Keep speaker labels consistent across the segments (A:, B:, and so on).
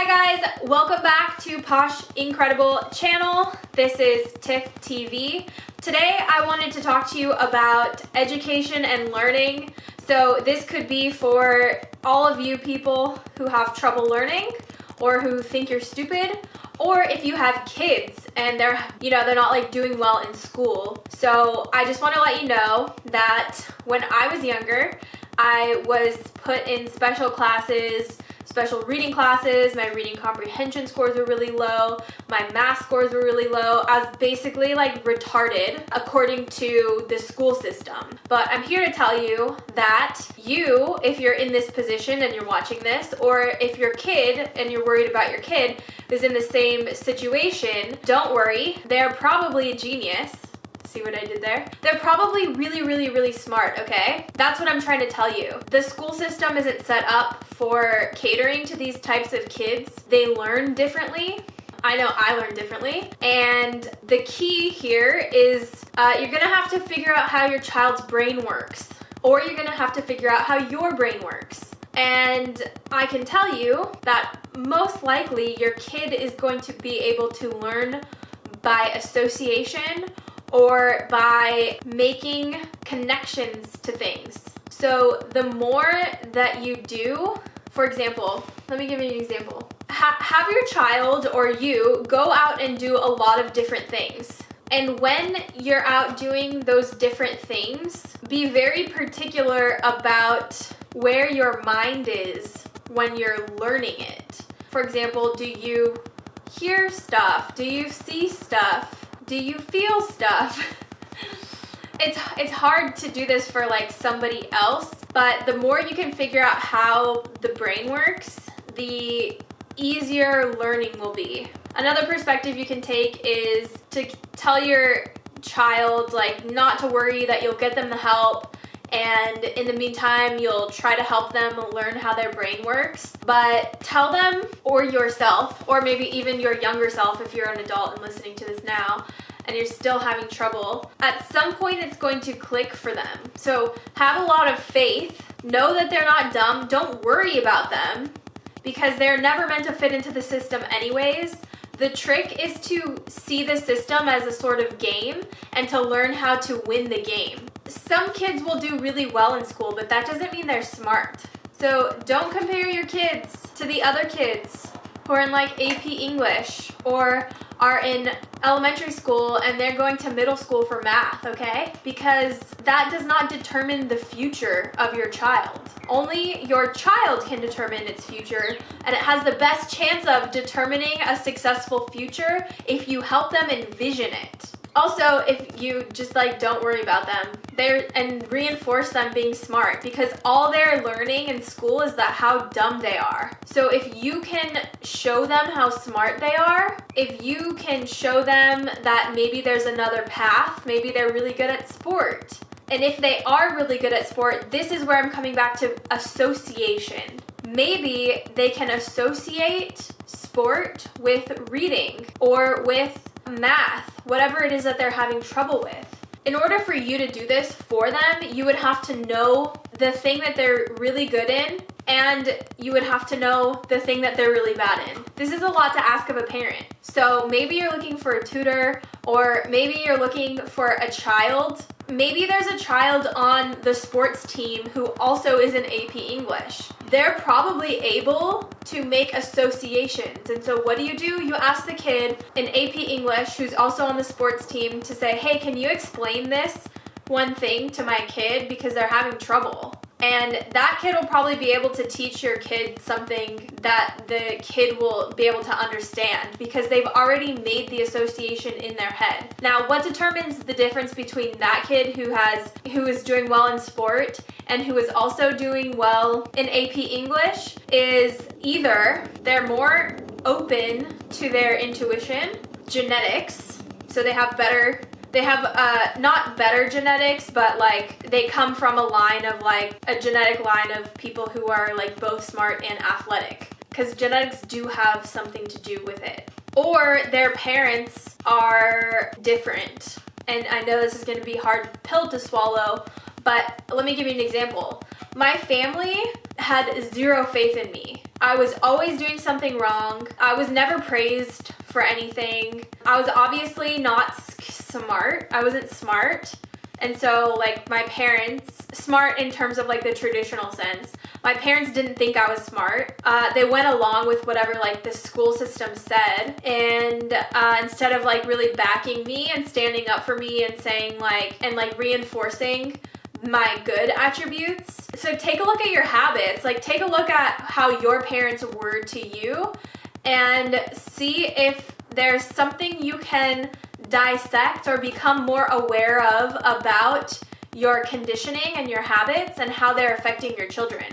A: Hi guys, welcome back to Posh Incredible channel. This is Tiff TV. Today I wanted to talk to you about education and learning. So this could be for all of you people who have trouble learning or who think you're stupid, or if you have kids and they're not like doing well in school. So I just want to let you know that when I was younger, I was put in special classes, special reading classes. My reading comprehension scores were really low. My math scores were really low. I was basically like retarded according to the school system. But I'm here to tell you that you, if you're in this position and you're watching this, or if your kid and you're worried about your kid is in the same situation, don't worry. They're probably a genius. See what I did there? They're probably really smart, okay? That's what I'm trying to tell you. The school system isn't set up for catering to these types of kids. They learn differently. I know I learn differently. And the key here is you're gonna have to figure out how your child's brain works, or you're gonna have to figure out how your brain works. And I can tell you that most likely your kid is going to be able to learn by association or by making connections to things. So the more that you do, for example, let me give you an example. Have your child or you go out and do a lot of different things. And when you're out doing those different things, be very particular about where your mind is when you're learning it. For example, do you hear stuff? Do you see stuff? Do you feel stuff? It's hard to do this for like somebody else, but the more you can figure out how the brain works, the easier learning will be. Another perspective you can take is to tell your child like not to worry, that you'll get them the help, and in the meantime you'll try to help them learn how their brain works. But tell them, or yourself, or maybe even your younger self if you're an adult and listening to this now and you're still having trouble, at some point it's going to click for them. So have a lot of faith. Know that they're not dumb. Don't worry about them because they're never meant to fit into the system anyways. The trick is to see the system as a sort of game and to learn how to win the game. Some kids will do really well in school, but that doesn't mean they're smart. So don't compare your kids to the other kids who are in like AP English or are in elementary school and they're going to middle school for math, okay? Because that does not determine the future of your child. Only your child can determine its future, and it has the best chance of determining a successful future if you help them envision it. Also, if you just like don't worry about them and reinforce them being smart, because all they're learning in school is that how dumb they are. So if you can show them how smart they are, if you can show them that maybe there's another path, maybe they're really good at sport. And if they are really good at sport, this is where I'm coming back to association. Maybe they can associate sport with reading or with math, whatever it is that they're having trouble with. In order for you to do this for them, you would have to know the thing that they're really good in, and you would have to know the thing that they're really bad in. This is a lot to ask of a parent. So maybe you're looking for a tutor, or maybe you're looking for a child. Maybe there's a child on the sports team who also is in AP English. They're probably able to make associations. And so what do? You ask the kid in AP English who's also on the sports team to say, hey, can you explain this one thing to my kid because they're having trouble? And that kid will probably be able to teach your kid something that the kid will be able to understand because they've already made the association in their head. Now, what determines the difference between that kid who is doing well in sport and who is also doing well in AP English is either they're more open to their intuition, genetics, so they have not better genetics, but like they come from a line of like a genetic line of people who are like both smart and athletic, because genetics do have something to do with it. Or their parents are different. And I know this is going to be a hard pill to swallow, But let me give you an example. My family had zero faith in me. I was always doing something wrong. I was never praised for anything. I was obviously not smart. I wasn't smart. And so, like, my parents, smart in terms of, like, the traditional sense, my parents didn't think I was smart. They went along with whatever, like, the school system said. And instead of, like, really backing me and standing up for me and saying, like, and, like, reinforcing my good attributes. So take a look at your habits. Like, take a look at how your parents were to you and see if there's something you can dissect or become more aware of about your conditioning and your habits and how they're affecting your children.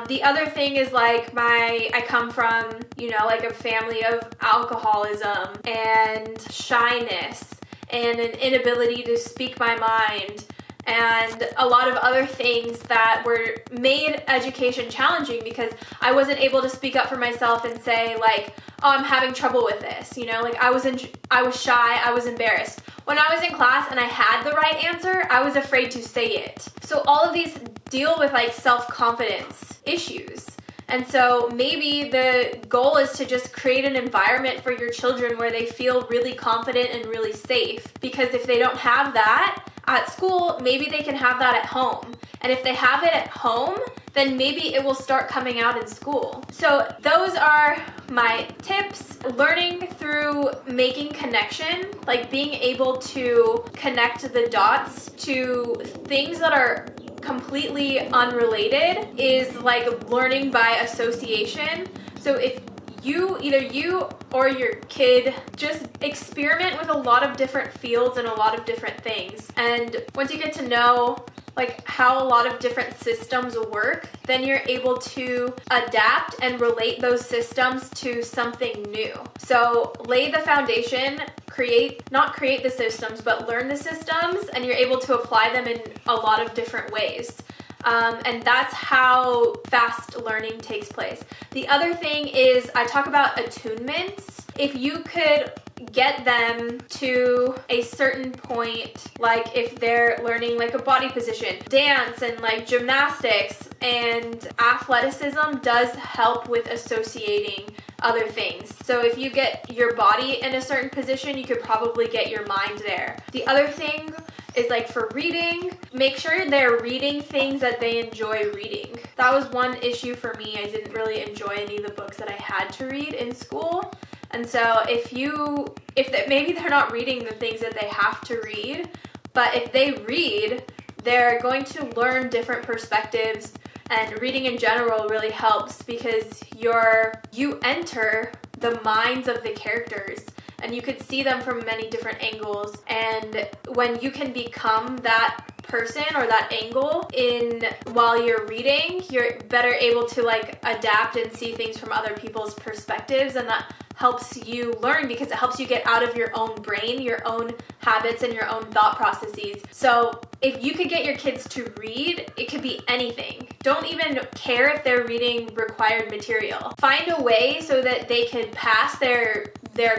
A: The other thing is, like, I come from, you know, like, a family of alcoholism and shyness and an inability to speak my mind and a lot of other things that were made education challenging because I wasn't able to speak up for myself and say, like, oh, I'm having trouble with this, you know, like, I was shy, I was embarrassed. When I was in class and I had the right answer, I was afraid to say it. So all of these deal with, like, self-confidence issues. And so maybe the goal is to just create an environment for your children where they feel really confident and really safe. Because if they don't have that at school, maybe they can have that at home. And if they have it at home, then maybe it will start coming out in school. So those are my tips. Learning through making connection, like being able to connect the dots to things that are completely unrelated, is like learning by association. So if either you or your kid just experiment with a lot of different fields and a lot of different things. And once you get to know like how a lot of different systems work, then you're able to adapt and relate those systems to something new. So lay the foundation, not create the systems, but learn the systems, and you're able to apply them in a lot of different ways. And that's how fast learning takes place. The other thing is I talk about attunements. If you could get them to a certain point, like if they're learning like a body position, dance and like gymnastics and athleticism does help with associating other things. So if you get your body in a certain position, you could probably get your mind there. The other thing is like for reading, make sure they're reading things that they enjoy reading. That was one issue for me. I didn't really enjoy any of the books that I had to read in school. And so maybe they're not reading the things that they have to read, but if they read, they're going to learn different perspectives, and reading in general really helps because you enter the minds of the characters and you could see them from many different angles. And when you can become that person or that angle while you're reading, you're better able to like adapt and see things from other people's perspectives, and that helps you learn because it helps you get out of your own brain, your own habits, and your own thought processes. So if you could get your kids to read, it could be anything. Don't even care if they're reading required material. Find a way so that they can pass their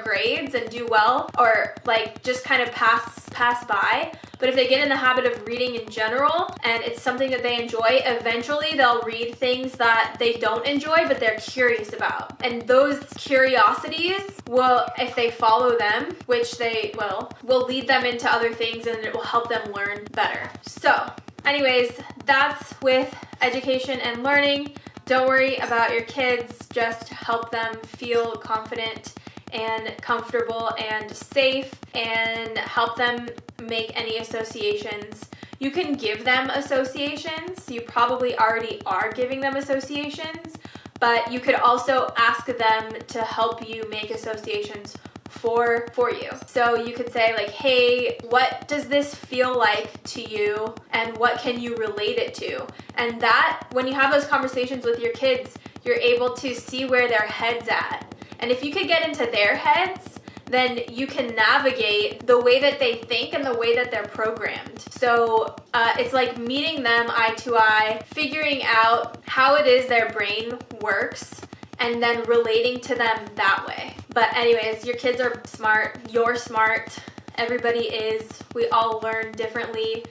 A: grades and do well, or like just kind of pass by. But if they get in the habit of reading in general and it's something that they enjoy, eventually they'll read things that they don't enjoy but they're curious about. And those curiosities will, if they follow them, which they will lead them into other things, and it will help them learn better. So anyways, that's with education and learning. Don't worry about your kids, just help them feel confident and comfortable and safe, and help them make any associations. You can give them associations. You probably already are giving them associations, but you could also ask them to help you make associations for you. So you could say like, hey, what does this feel like to you, and what can you relate it to? And that, when you have those conversations with your kids, you're able to see where their head's at. And if you could get into their heads, then you can navigate the way that they think and the way that they're programmed. So it's like meeting them eye to eye, figuring out how it is their brain works, and then relating to them that way. But anyways, your kids are smart, you're smart, everybody is, we all learn differently,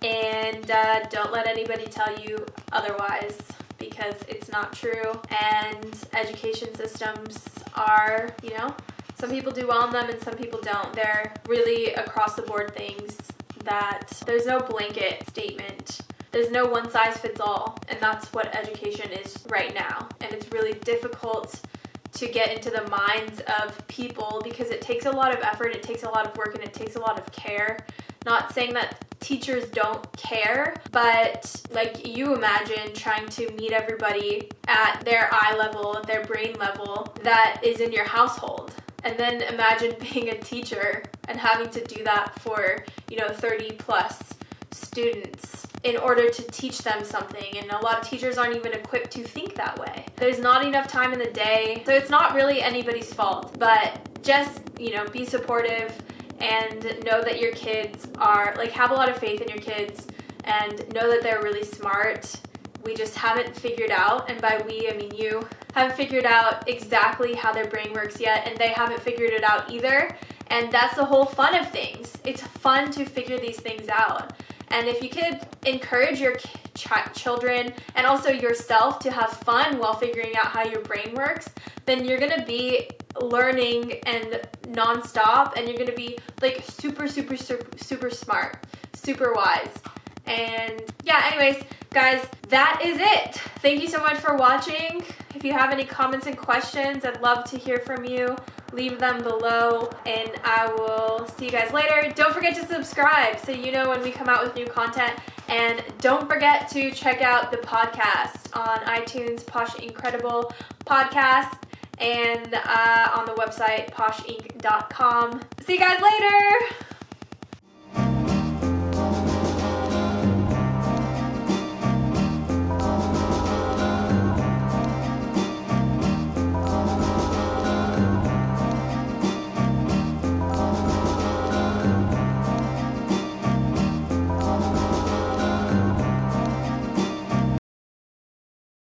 A: and don't let anybody tell you otherwise, because it's not true. And education systems are, some people do well in them and some people don't. They're really across the board things that there's no blanket statement. There's no one size fits all, and that's what education is right now. And it's really difficult to get into the minds of people because it takes a lot of effort, it takes a lot of work, and it takes a lot of care. Not saying that teachers don't care, but like, you imagine trying to meet everybody at their eye level, their brain level that is in your household. And then imagine being a teacher and having to do that for, 30 plus students in order to teach them something. And a lot of teachers aren't even equipped to think that way. There's not enough time in the day, so it's not really anybody's fault. But just, be supportive and know that your kids are, have a lot of faith in your kids and know that they're really smart. We just haven't figured out, and by we, I mean you, haven't figured out exactly how their brain works yet, and they haven't figured it out either. And that's the whole fun of things. It's fun to figure these things out. And if you could encourage your children and also yourself to have fun while figuring out how your brain works, then you're going to be learning and nonstop, and you're going to be super, super, super, super smart, super wise. And yeah, anyways, guys, that is it. Thank you so much for watching. If you have any comments and questions, I'd love to hear from you. Leave them below, and I will see you guys later. Don't forget to subscribe so you know when we come out with new content. And don't forget to check out the podcast on iTunes, Posh Incredible Podcast, and on the website, poshinc.com. See you guys later!